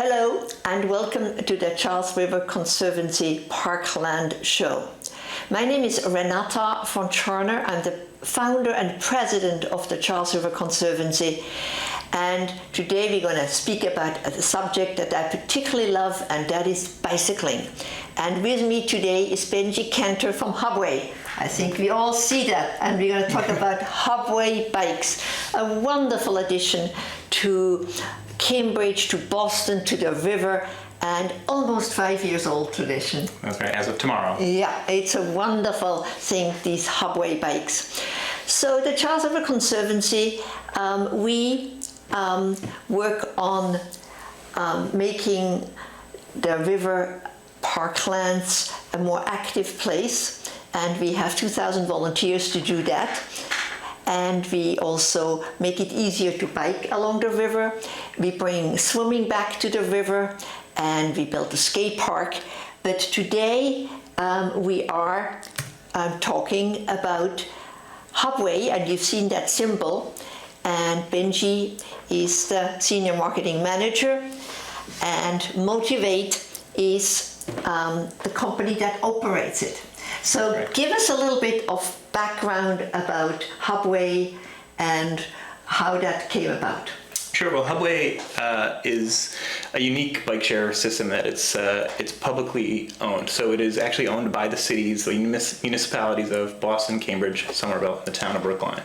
Hello and welcome to the Charles River Conservancy Parkland Show. My name is Renata von Schorner. I'm the founder and president of the Charles River Conservancy, and today we're going to speak about a subject that I particularly love, and that is bicycling. And with me today is Benjy Kantor from Hubway. I think we all see that, and we're going to talk about Hubway bikes, a wonderful addition to Cambridge, to Boston, to the river, and almost 5 years old tradition. That's right, as of tomorrow. Yeah, it's a wonderful thing, these Hubway bikes. So the Charles River Conservancy, we work on making the river parklands a more active place, and we have 2,000 volunteers to do that. And we also make it easier to bike along the river. We bring swimming back to the river, and we built a skate park. But today we are talking about Hubway, and you've seen that symbol. And Benjy is the senior marketing manager, and Motivate is the company that operates it. So Right. Give us a little bit of background about Hubway and how that came about. Sure. Well, Hubway is a unique bike share system that it's publicly owned. So it is actually owned by the cities, the municipalities of Boston, Cambridge, Somerville, and the town of Brookline.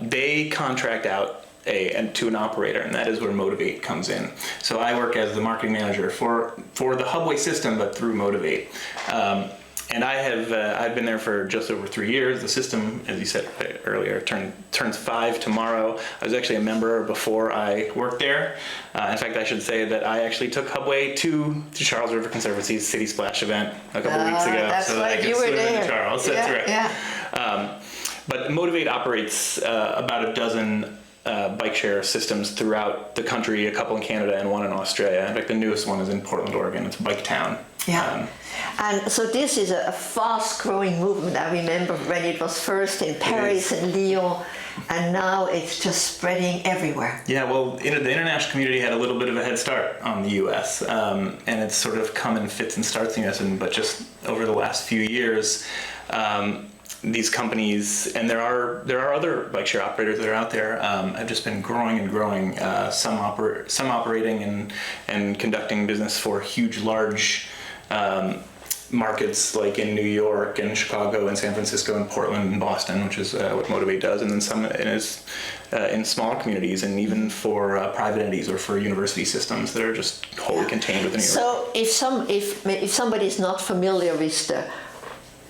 They contract out to an operator, and that is where Motivate comes in. So I work as the marketing manager for the Hubway system, but through Motivate. And I've been there for just over 3 years. The system, as you said earlier, turns 5 tomorrow. I was actually a member before I worked there. In fact, I should say that I actually took Hubway to Charles River Conservancy's City Splash event a couple weeks ago. That's so that right, I could you were swim there. in Charles. Yeah, That's right. Yeah. But Motivate operates about a dozen bike share systems throughout the country, a couple in Canada and one in Australia. In fact, the newest one is in Portland, Oregon. It's Bike Town. Yeah. And so this is a fast-growing movement. I remember when it was first in Paris and Lyon, and now it's just spreading everywhere. Yeah, well, the international community had a little bit of a head start on the U.S., and it's sort of come in fits and starts in the U.S., but just over the last few years, these companies, and there are other bike share operators that are out there, have just been growing and growing. Some operating and conducting business for huge, large markets like in New York and Chicago and San Francisco and Portland and Boston, which is what Motivate does, and then some in smaller communities, and even for private entities or for university systems that are just wholly contained within New York. So if somebody is not familiar with the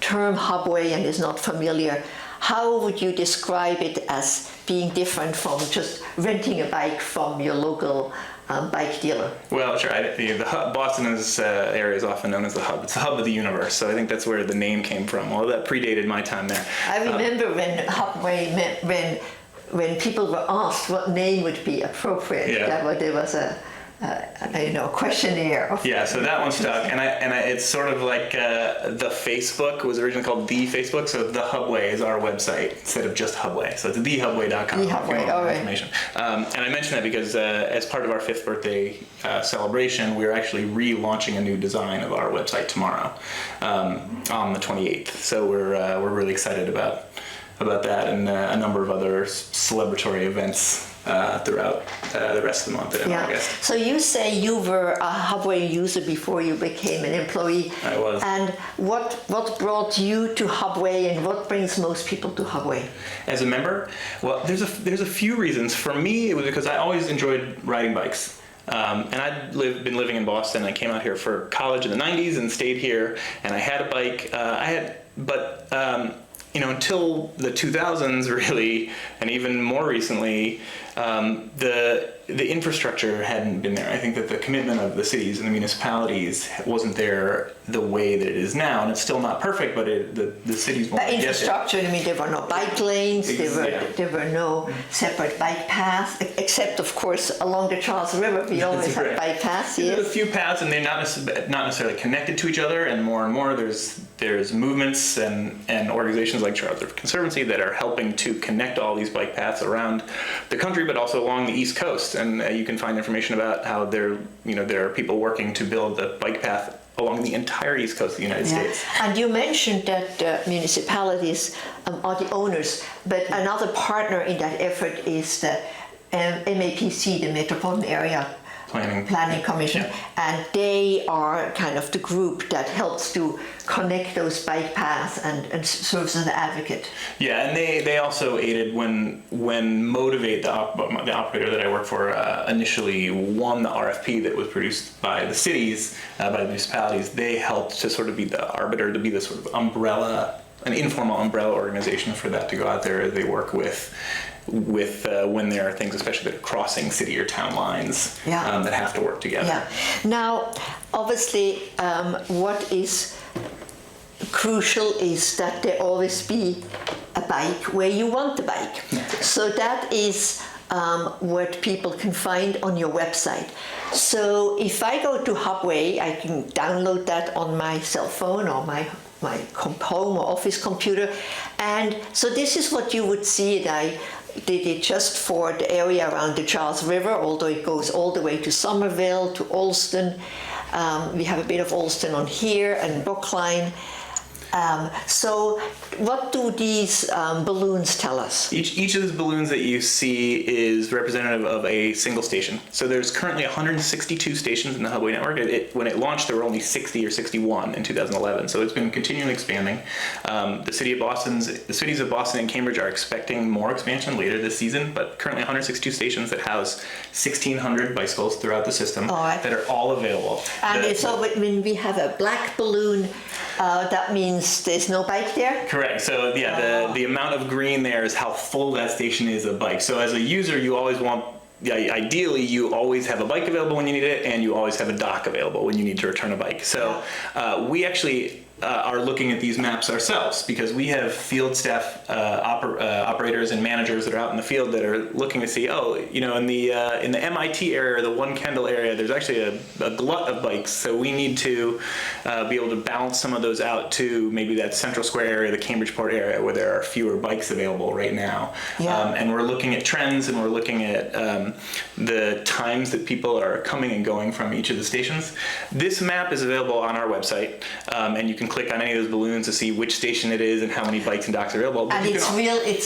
term Hubway and is not familiar, how would you describe it as being different from just renting a bike from your local bike dealer? Well, sure. The hub, Boston area is often known as the hub. It's the hub of the universe, so I think that's where the name came from. Although that predated my time there. I remember when Hubway when people were asked what name would be appropriate. Yeah. There was a questionnaire. Yeah, so that one stuck, and it's sort of like the Facebook was originally called The Facebook, so the Hubway is our website instead of just Hubway. So it's thehubway.com. The Hubway, all right. Information. And I mention that because as part of our 5th birthday celebration, we're actually relaunching a new design of our website tomorrow on the 28th. So we're really excited about that, and a number of other celebratory events throughout the rest of the month in August. So you say you were a Hubway user before you became an employee. I was. And what brought you to Hubway, and what brings most people to Hubway? As a member, well, there's a few reasons. For me, it was because I always enjoyed riding bikes. And I'd been living in Boston. I came out here for college in the 90s and stayed here, and I had a bike. Until the 2000s, really, and even more recently, the infrastructure hadn't been there. I think that the commitment of the cities and the municipalities wasn't there the way that it is now, and it's still not perfect, but the cities won't But infrastructure, I mean, there were no bike lanes, there were no separate bike paths, except, of course, along the Charles River, we always have bike paths. There's a few paths, and they're not necessarily connected to each other, and more there's movements and organizations like Charles River Conservancy that are helping to connect all these bike paths around the country, but also along the East Coast. And you can find information about how there are people working to build a bike path along the entire East Coast of the United States. And you mentioned that municipalities are the owners, but another partner in that effort is the MAPC, the Metropolitan Area Planning Commission, and they are kind of the group that helps to connect those bike paths and serves as an advocate. Yeah, and they also aided when Motivate, the operator that I work for, initially won the RFP that was produced by the cities, by the municipalities. They helped to sort of be the arbiter, to be the sort of umbrella, an informal umbrella organization for that to go out there as they work with when there are things, especially that are crossing city or town lines, that have to work together. Yeah. Now, obviously, what is crucial is that there always be a bike where you want the bike. So that is what people can find on your website. So if I go to Hubway, I can download that on my cell phone or my home or office computer. And so this is what you would see. And I did it just for the area around the Charles River, although it goes all the way to Somerville, to Alston. We have a bit of Alston on here and Brookline. So what do these balloons tell us? Each of those balloons that you see is representative of a single station. So there's currently 162 stations in the Hubway network. When it launched, there were only 60 or 61 in 2011. So it's been continually expanding. The cities of Boston and Cambridge are expecting more expansion later this season, but currently 162 stations that house 1,600 bicycles throughout the system that are all available. And so when we have a black balloon, that means there's no bike there? Correct. So the amount of green there is how full that station is of bikes. So as a user, you always want, ideally, you always have a bike available when you need it, and you always have a dock available when you need to return a bike. So we actually are looking at these maps ourselves, because we have field staff, operators and managers that are out in the field that are looking to see, in the MIT area or the One Kendall area, there's actually a glut of bikes. So we need to be able to balance some of those out to maybe that Central Square area, the Cambridgeport area, where there are fewer bikes available right now. And we're looking at trends, and we're looking at the times that people are coming and going from each of the stations. This map is available on our website, and you can click on any of those balloons to see which station it is and how many bikes and docks are available. And it's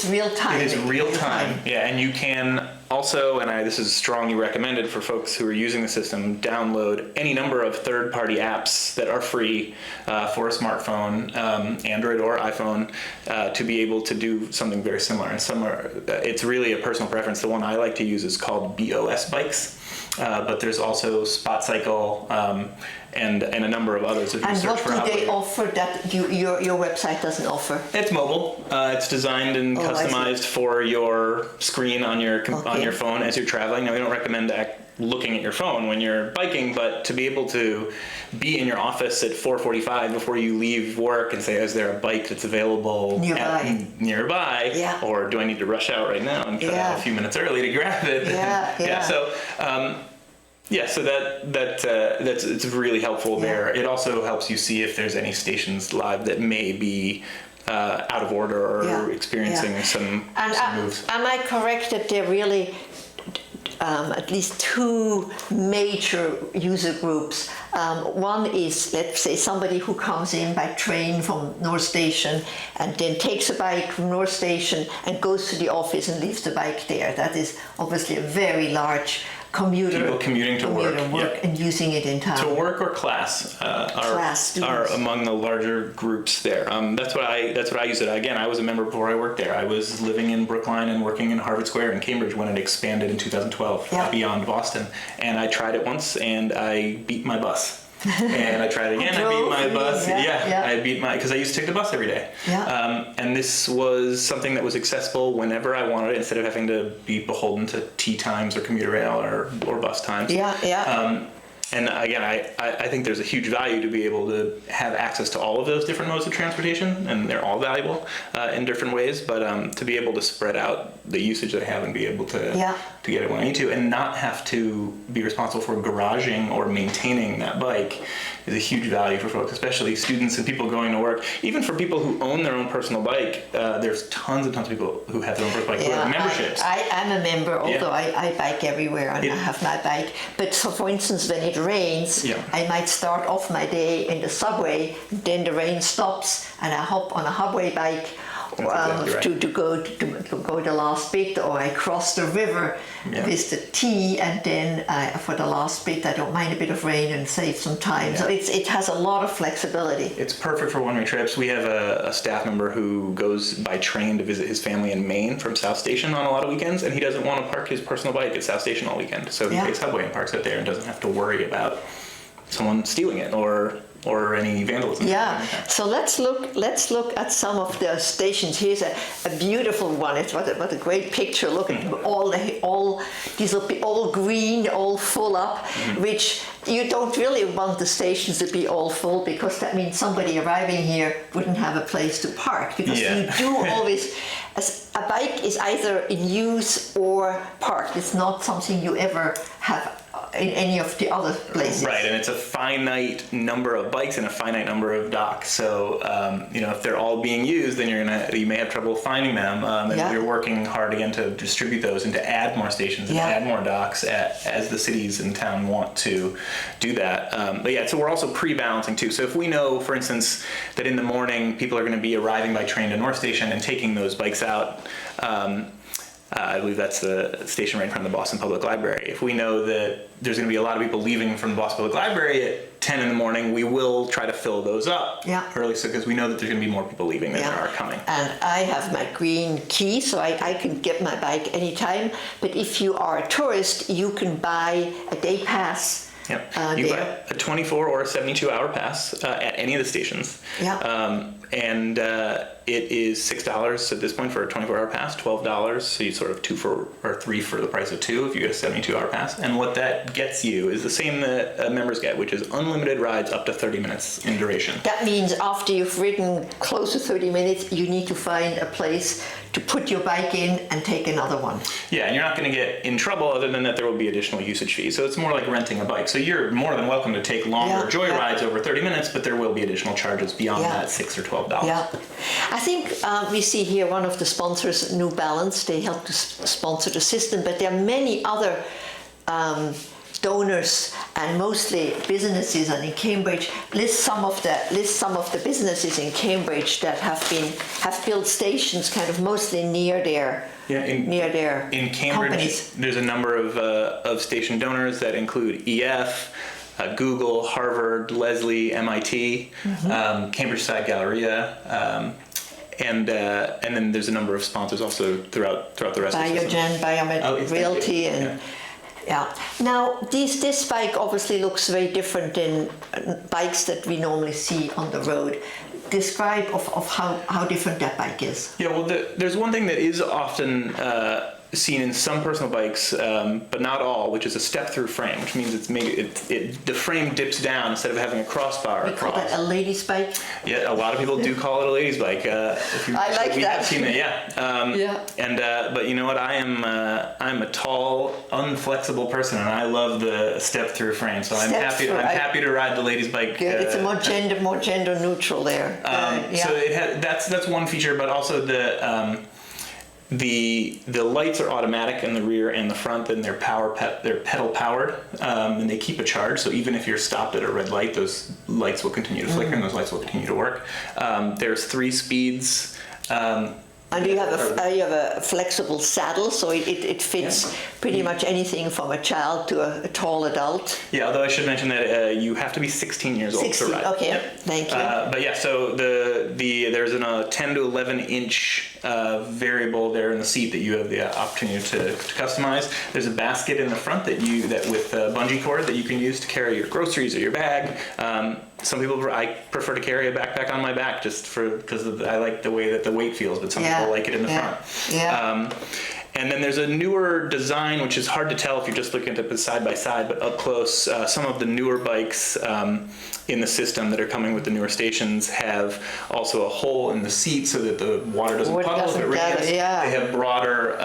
real time. It is real time. Yeah, and you can also, and this is strongly recommended for folks who are using the system, download any number of third-party apps that are free for a smartphone, Android or iPhone, to be able to do something very similar. And it's really a personal preference. The one I like to use is called BOS Bikes, but there's also Spot Cycle, and a number of others. And what do they offer that your website doesn't offer? It's mobile. It's designed and customized for your screen on your phone as you're traveling. Now, we don't recommend looking at your phone when you're biking, but to be able to be in your office at 4:45 before you leave work and say, is there a bike that's available nearby? Yeah. Or do I need to rush out right now and cut out a few minutes early to grab it? So that's really helpful there. It also helps you see if there's any stations live that may be out of order or experiencing some moves. Am I correct that there really at least two major user groups? One is, let's say, somebody who comes in by train from North Station and then takes a bike from North Station and goes to the office and leaves the bike there. That is obviously a very large people commuting to work and using it in town. To work or class are among the larger groups there. That's what I use it. Again, I was a member before I worked there. I was living in Brookline and working in Harvard Square in Cambridge when it expanded in 2012 beyond Boston. And I tried it once and I beat my bus. And I tried again. I beat my bus. I beat because I used to take the bus every day. And this was something that was accessible whenever I wanted it, instead of having to be beholden to T times or commuter rail or bus times. And again, I think there's a huge value to be able to have access to all of those different modes of transportation, and they're all valuable in different ways. But to be able to spread out the usage that I have and be able to get it when I need to, and not have to be responsible for garaging or maintaining that bike is a huge value for folks, especially students and people going to work. Even for people who own their own personal bike, there's tons and tons of people who have their own personal bike who have memberships. I'm a member, although I bike everywhere and I have my bike. But so for instance, when it rains, I might start off my day in the subway, then the rain stops and I hop on a Hubway bike to go the last bit, or I cross the river with the T, and then for the last bit I don't mind a bit of rain and save some time. So it has a lot of flexibility. It's perfect for one-way trips. We have a staff member who goes by train to visit his family in Maine from South Station on a lot of weekends, and he doesn't want to park his personal bike at South Station all weekend. So he takes Hubway and parks it there and doesn't have to worry about someone stealing it or any vandalism. Yeah. So let's look at some of the stations. Here's a beautiful one. It's what a great picture. Look at all these will be all green, all full up, which you don't really want the stations to be all full, because that means somebody arriving here wouldn't have a place to park, because you do always, as a bike is either in use or parked. It's not something you ever have in any of the other places. Right, and it's a finite number of bikes and a finite number of docks. So, if they're all being used, then you may have trouble finding them. And we're working hard again to distribute those and to add more stations and add more docks as the cities and town want to do that. So we're also pre-balancing too. So if we know, for instance, that in the morning people are going to be arriving by train to North Station and taking those bikes out, I believe that's the station right in front of the Boston Public Library. If we know that there's going to be a lot of people leaving from the Boston Public Library at 10 in the morning, we will try to fill those up early, so because we know that there's going to be more people leaving than there are coming. And I have my green key, so I can get my bike anytime. But if you are a tourist, you can buy a day pass. You buy a 24 or a 72-hour pass at any of the stations. And it is $6 at this point for a 24-hour pass, $12, so you sort of 2 for or 3 for the price of 2 if you get a 72-hour pass. And what that gets you is the same that members get, which is unlimited rides up to 30 minutes in duration. That means after you've ridden close to 30 minutes, you need to find a place to put your bike in and take another one. Yeah, and you're not going to get in trouble other than that there will be additional usage fees. So it's more like renting a bike. So you're more than welcome to take longer joy rides over 30 minutes, but there will be additional charges beyond that $6 or $12. Yeah. I think we see here one of the sponsors, New Balance. They help to sponsor the system, but there are many other donors and mostly businesses. And in Cambridge, list some of the businesses in Cambridge that have built stations kind of mostly near their in Cambridge companies. There's a number of station donors that include EF, Google, Harvard, Lesley, MIT, Cambridge Side Galleria, and then there's a number of sponsors also throughout the rest of the system. Biomed Realty, and Now, this bike obviously looks very different than bikes that we normally see on the road. Describe of how different that bike is. Yeah, well, there's one thing that is often seen in some personal bikes, but not all, which is a step-through frame, which means the frame dips down instead of having a crossbar across. We call that a lady's bike? Yeah, a lot of people do call it a lady's bike. I like that. We have seen it, but you know what? I'm a tall, unflexible person, and I love the step-through frame. So I'm happy to ride the lady's bike. Good. It's a more gender neutral there. So that's one feature, but also the lights are automatic in the rear and the front, and they're pedal powered, and they keep a charge. So even if you're stopped at a red light, those lights will continue to flicker and those lights will continue to work. There's 3 speeds. And you have a flexible saddle, so it fits pretty much anything from a child to a tall adult. Yeah, although I should mention that you have to be 16 years old to ride. Okay, thank you. But so there's a 10 to 11 inch variable there in the seat that you have the opportunity to customize. There's a basket in the front that with a bungee cord that you can use to carry your groceries or your bag. Some people, I prefer to carry a backpack on my back just because I like the way that the weight feels, but some people like it in the front. And then there's a newer design, which is hard to tell if you're just looking at it side by side, but up close, some of the newer bikes in the system that are coming with the newer stations have also a hole in the seat so that the water doesn't puddle if it rains. Yeah. They have broader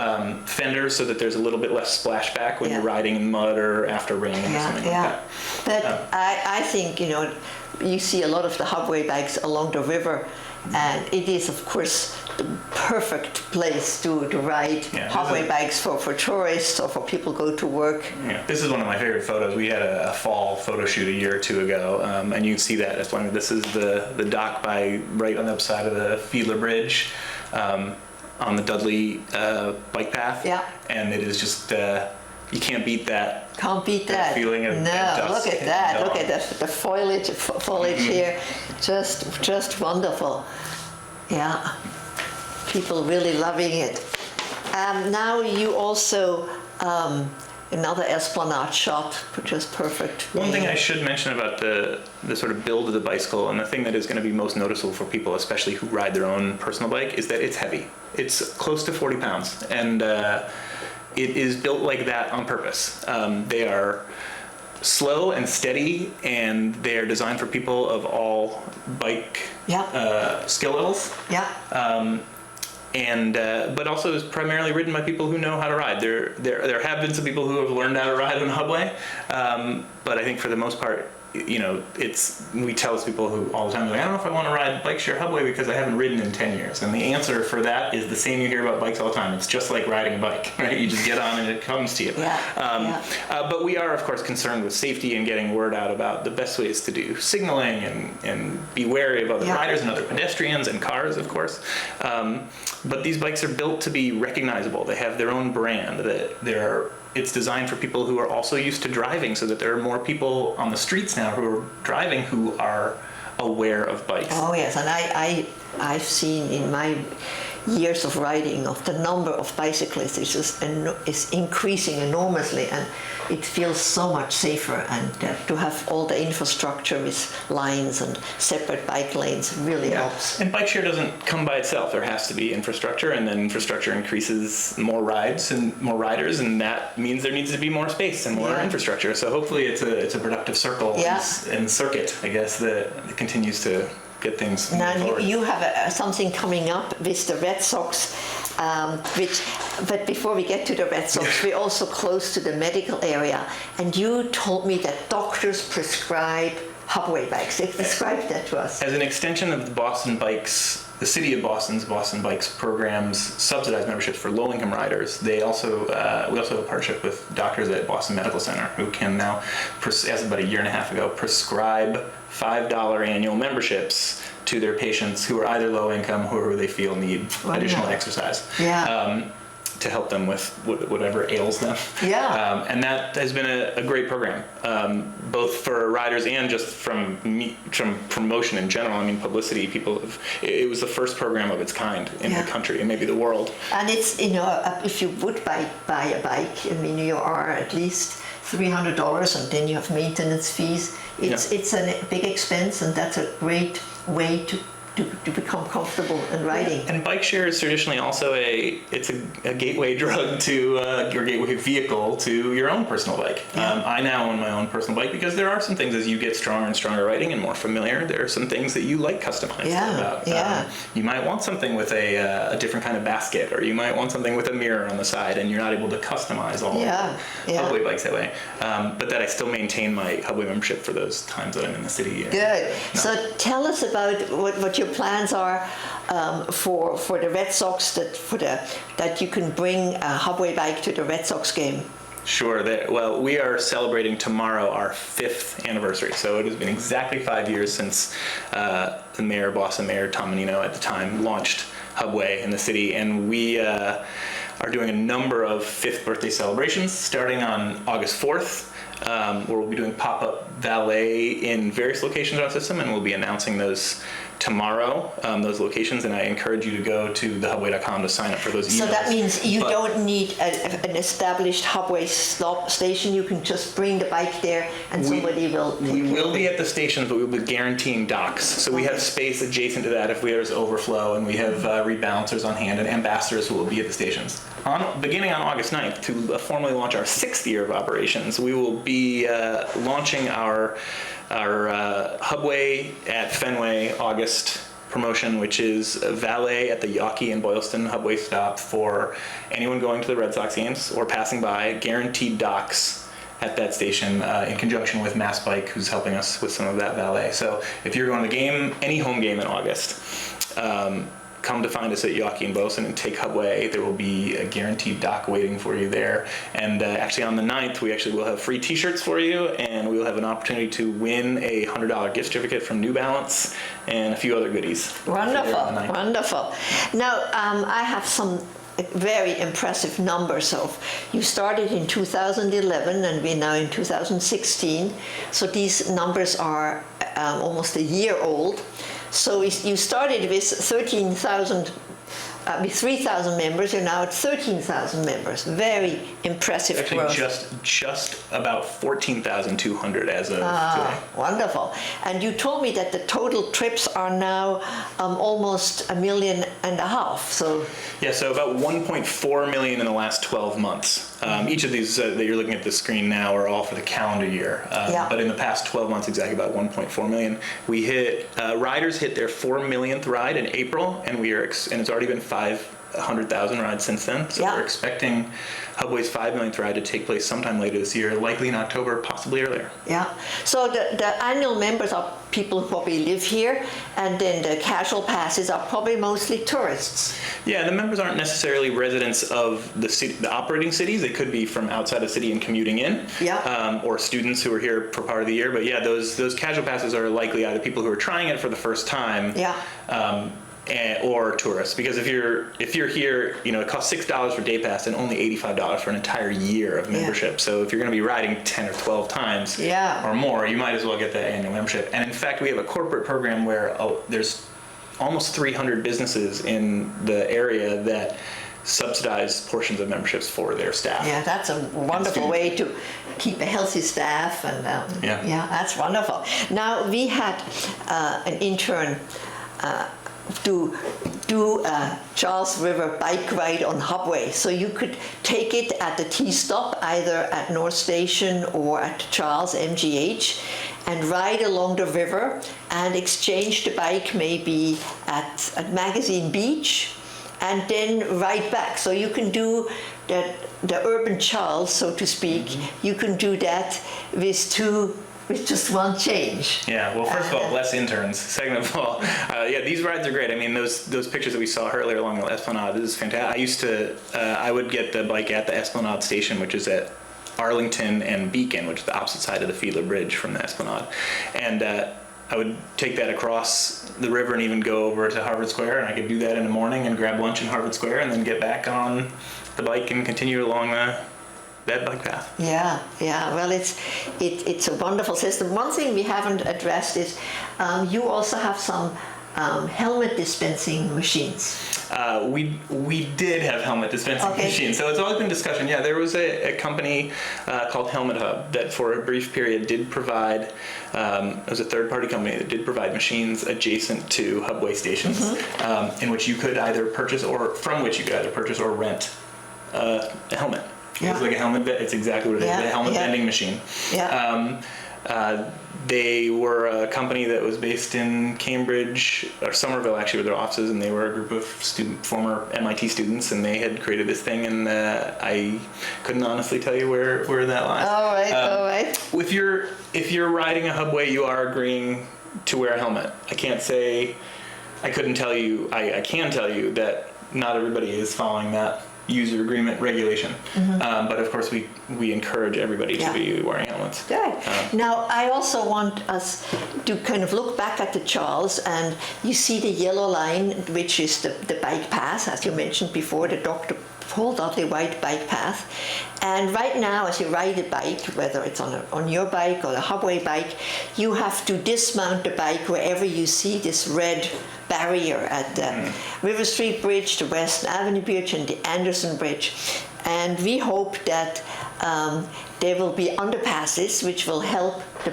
fenders so that there's a little bit less splashback when you're riding in mud or after rain or something like that. But I think, you see a lot of the Hubway bikes along the river, and it is, of course, the perfect place to ride Hubway bikes for tourists or for people go to work. Yeah, this is one of my favorite photos. We had a fall photo shoot a year or two ago, and you can see that. This is the dock right on the upside of the Fiedler Bridge on the Dudley bike path. Yeah. And it is just, you can't beat that. Can't beat that. Feeling of no, look at that. Look at the foliage here. Just wonderful. Yeah. People really loving it. Now you also another Esplanade shop, just perfect. One thing I should mention about the sort of build of the bicycle, and the thing that is going to be most noticeable for people, especially who ride their own personal bike, is that it's heavy. It's close to 40 pounds, and it is built like that on purpose. They are slow and steady, and they are designed for people of all bike skill levels. Yeah. But also is primarily ridden by people who know how to ride. There have been some people who have learned how to ride on Hubway, but I think for the most part, we tell people who all the time, like, I don't know if I want to ride bike share Hubway because I haven't ridden in 10 years. And the answer for that is the same you hear about bikes all the time. It's just like riding a bike, right? You just get on and it comes to you. But we are, of course, concerned with safety and getting word out about the best ways to do signaling and be wary of other riders and other pedestrians and cars, of course. But these bikes are built to be recognizable. They have their own brand. It's designed for people who are also used to driving, so that there are more people on the streets now who are driving who are aware of bikes. Oh yes, and I've seen in my years of riding of the number of bicyclists is increasing enormously, and it feels so much safer, and to have all the infrastructure with lines and separate bike lanes really helps. And bike share doesn't come by itself. There has to be infrastructure, and then infrastructure increases more rides and more riders, and that means there needs to be more space and more infrastructure. So hopefully it's a productive circle and circuit, I guess, that continues to get things now forward. You have something coming up with the Red Sox, but before we get to the Red Sox, we're also close to the medical area, and you told me that doctors prescribe Hubway bikes. Describe that to us. As an extension of the Boston Bikes, the city of Boston's Boston Bikes programs subsidized memberships for low-income riders. We also have a partnership with doctors at Boston Medical Center who can now, as about a year and a half ago, prescribe $5 annual memberships to their patients who are either low income or who they feel need additional exercise. To help them with whatever ails them. And that has been a great program, both for riders and just from promotion in general. I mean, publicity, it was the first program of its kind in the country and maybe the world. And it's, if you would buy a bike, I mean, you are at least $300, and then you have maintenance fees. It's a big expense, and that's a great way to become comfortable in riding. And bike share is traditionally also a gateway drug to your gateway vehicle to your own personal bike. I now own my own personal bike because there are some things, as you get stronger and stronger riding and more familiar, there are some things that you like customized about. You might want something with a different kind of basket, or you might want something with a mirror on the side, and you're not able to customize all Hubway bikes that way. But that I still maintain my Hubway membership for those times that I'm in the city. Good. So tell us about what your plans are for the Red Sox, that you can bring a Hubway bike to the Red Sox game. Sure. Well, we are celebrating tomorrow our 5th anniversary. So it has been exactly 5 years since the Boston Mayor Tom Menino at the time launched Hubway in the city, and we are doing a number of 5th birthday celebrations starting on August 4th. Where we'll be doing pop-up valet in various locations around the system, and we'll be announcing those tomorrow, those locations, and I encourage you to go to thehubway.com to sign up for those emails. So that means you don't need an established Hubway stop station. You can just bring the bike there, and somebody will. We will be at the stations, but we'll be guaranteeing docks. So we have space adjacent to that if there's overflow, and we have rebalancers on hand and ambassadors who will be at the stations. Beginning on August 9th, to formally launch our 6th year of operations, we will be launching our Hubway at Fenway August promotion, which is a valet at the Yawkey and Boylston Hubway stop for anyone going to the Red Sox games or passing by. Guaranteed docks at that station in conjunction with Mass Bike, who's helping us with some of that valet. So if you're going to the game, any home game in August, come to find us at Yawkey and Boylston and take Hubway. There will be a guaranteed dock waiting for you there. And actually on the 9th, we actually will have free t-shirts for you, and we will have an opportunity to win a $100 gift certificate from New Balance and a few other goodies. Wonderful, wonderful. Now, I have some very impressive numbers of, you started in 2011 and we're now in 2016. So these numbers are almost a year old. So you started with 3,000 members. You're now at 13,000 members. Very impressive growth. Actually, just about 14,200 as of today. Wonderful. And you told me that the total trips are now almost 1.5 million. So yeah, so about 1.4 million in the last 12 months. Each of these that you're looking at the screen now are all for the calendar year. But in the past 12 months, exactly about 1.4 million. We riders hit their 4 millionth ride in April, and and it's already been 500,000 rides since then. So we're expecting Hubway's 5 millionth ride to take place sometime later this year, likely in October, possibly earlier. Yeah. So the annual members are people who probably live here, and then the casual passes are probably mostly tourists. Yeah, the members aren't necessarily residents of the city, the operating cities. They could be from outside the city and commuting in. Or students who are here for part of the year. But yeah, those casual passes are likely either people who are trying it for the first time. Or tourists, because if you're here, it costs $6 for day pass and only $85 for an entire year of membership. So if you're going to be riding 10 or 12 times or more, you might as well get the annual membership. And in fact, we have a corporate program where there's almost 300 businesses in the area that subsidize portions of memberships for their staff. Yeah, that's a wonderful way to keep a healthy staff, and that's wonderful. Now, we had an intern to do a Charles River bike ride on Hubway. So you could take it at the T-stop, either at North Station or at Charles MGH, and ride along the river and exchange the bike maybe at Magazine Beach, and then ride back. So you can do the urban Charles, so to speak. You can do that with just one change. Yeah, well, first of all, bless interns. Second of all, these rides are great. I mean, those pictures that we saw earlier along the Esplanade, this is fantastic. I would get the bike at the Esplanade station, which is at Arlington and Beacon, which is the opposite side of the Fiedler Bridge from the Esplanade. And I would take that across the river and even go over to Harvard Square, and I could do that in the morning and grab lunch in Harvard Square and then get back on the bike and continue along that bike path. Yeah. Well, it's a wonderful system. One thing we haven't addressed is you also have some helmet dispensing machines. We did have helmet dispensing machines, so it's always been discussion. Yeah, there was a company called Helmet Hub that for a brief period did provide, it was a third-party company that did provide machines adjacent to Hubway stations, in which you could either purchase or rent a helmet. Yeah. It's like a helmet. It's exactly what it is. A helmet vending machine. Yeah. They were a company that was based in Cambridge, or Somerville actually, with their offices, and they were a group of former MIT students, and they had created this thing, and I couldn't honestly tell you where that lies. All right. If you're riding a Hubway, you are agreeing to wear a helmet. I can tell you that not everybody is following that user agreement regulation. But of course, we encourage everybody to be wearing helmets. Good. Now, I also want us to kind of look back at the Charles, and you see the yellow line, which is the bike path, as you mentioned before, the Dr. Paul Dudley White bike path. And right now, as you ride a bike, whether it's on your bike or the Hubway bike, you have to dismount the bike wherever you see this red barrier at the River Street Bridge, the Western Avenue Bridge, and the Anderson Bridge. And we hope that there will be underpasses which will help the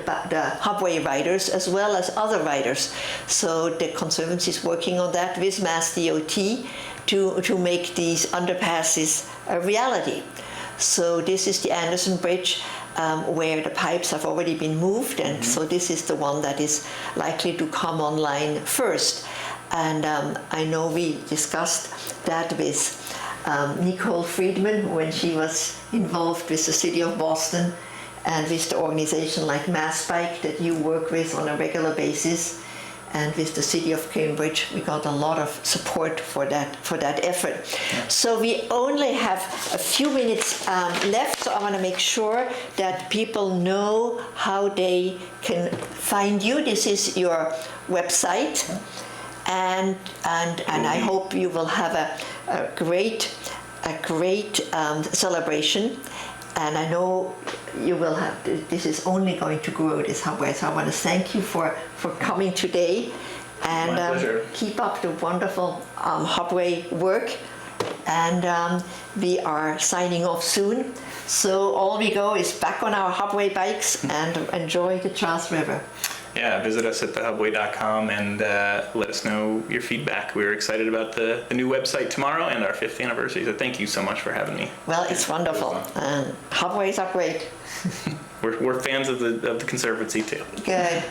Hubway riders as well as other riders. So the Conservancy is working on that with Mass DOT to make these underpasses a reality. So this is the Anderson Bridge where the pipes have already been moved, and so this is the one that is likely to come online first. And I know we discussed that with Nicole Friedman when she was involved with the City of Boston and with the organization like Mass Bike that you work with on a regular basis. And with the City of Cambridge, we got a lot of support for that effort. Yeah. So we only have a few minutes left, so I want to make sure that people know how they can find you. This is your website, and I hope you will have a great celebration. And I know you will have, this is only going to grow, this Hubway. So I want to thank you for coming today. And my pleasure. Keep up the wonderful Hubway work. And we are signing off soon. So all we go is back on our Hubway bikes and enjoy the Charles River. Yeah, visit us at thehubway.com and let us know your feedback. We're excited about the new website tomorrow and our 5th anniversary, so thank you so much for having me. Well, it's wonderful. And Hubways are great. We're fans of the Conservancy too. Good.